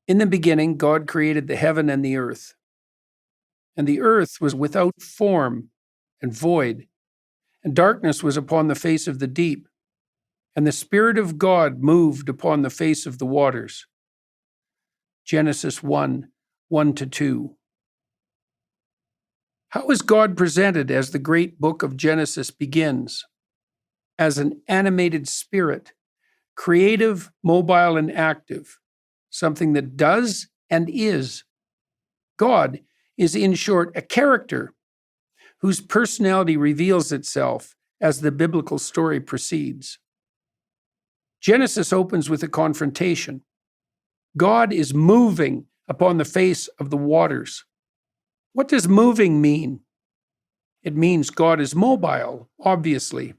In the beginning, God created the heaven and the earth was without form and void, and darkness was upon the face of the deep, and the Spirit of God moved upon the face of the waters. Genesis 1, 1-2. How is God presented as the great book of Genesis begins? As an animated spirit, creative, mobile, and active, something that does and is. God is, in short, a character whose personality reveals itself as the biblical story proceeds. Genesis opens with a confrontation. God is moving upon the face of the waters. What does moving mean? It means God is mobile, obviously.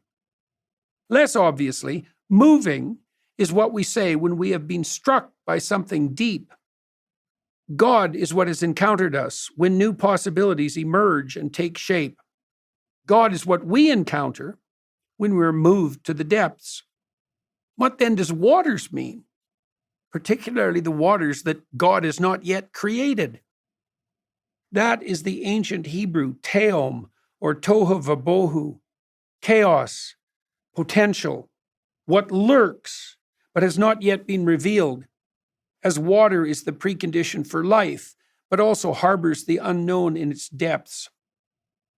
Less obviously, moving is what we say when we have been struck by something deep. God is what has encountered us when new possibilities emerge and take shape. God is what we encounter when we're moved to the depths. What then does waters mean? Particularly the waters that God has not yet created. That is the ancient Hebrew teom, or tohu vabohu, chaos, potential, what lurks but has not yet been revealed, as water is the precondition for life, but also harbors the unknown in its depths.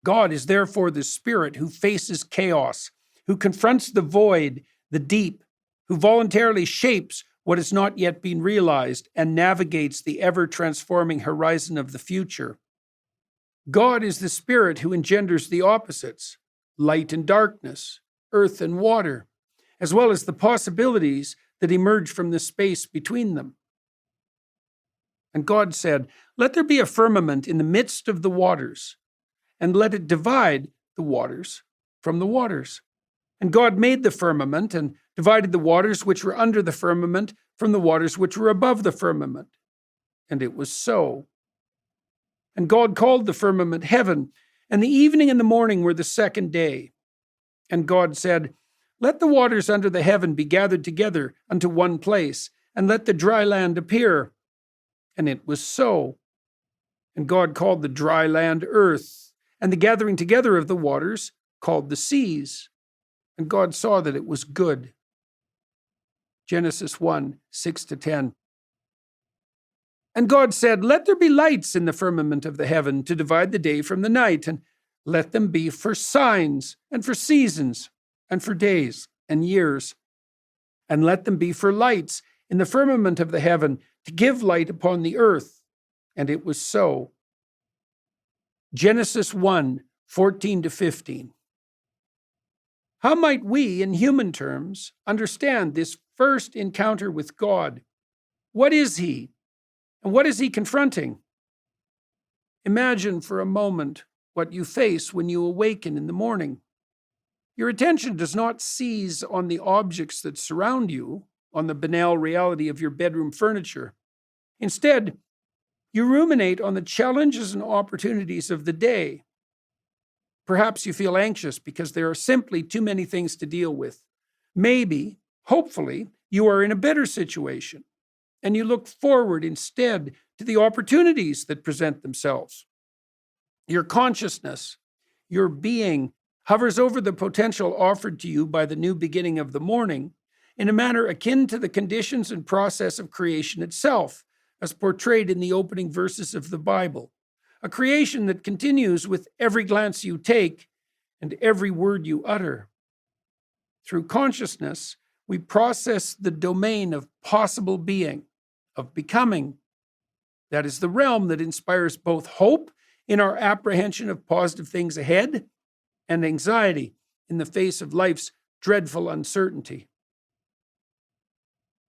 God is therefore the Spirit who faces chaos, who confronts the void, the deep, who voluntarily shapes what has not yet been realized and navigates the ever-transforming horizon of the future. God is the Spirit who engenders the opposites, light and darkness, earth and water, as well as the possibilities that emerge from the space between them. And God said, "Let there be a firmament in the midst of the waters, and let it divide the waters from the waters." And God made the firmament and divided the waters which were under the firmament from the waters which were above the firmament. And it was so. And God called the firmament heaven, and the evening and the morning were the second day. And God said, "Let the waters under the heaven be gathered together unto one place, and let the dry land appear." And it was so. And God called the dry land earth, and the gathering together of the waters called the seas. And God saw that it was good. Genesis 1, 6-10. And God said, "Let there be lights in the firmament of the heaven to divide the day from the night, and let them be for signs, and for seasons, and for days and years. And let them be for lights in the firmament of the heaven to give light upon the earth." And it was so. Genesis 1, 14-15. How might we, in human terms, understand this first encounter with God? What is He? And what is He confronting? Imagine for a moment what you face when you awaken in the morning. Your attention does not seize on the objects that surround you, on the banal reality of your bedroom furniture. Instead, you ruminate on the challenges and opportunities of the day. Perhaps you feel anxious because there are simply too many things to deal with. Maybe, hopefully, you are in a better situation, and you look forward instead to the opportunities that present themselves. Your consciousness, your being, hovers over the potential offered to you by the new beginning of the morning in a manner akin to the conditions and process of creation itself, as portrayed in the opening verses of the Bible. A creation that continues with every glance you take and every word you utter. Through consciousness, we process the domain of possible being, of becoming. That is the realm that inspires both hope in our apprehension of positive things ahead and anxiety in the face of life's dreadful uncertainty.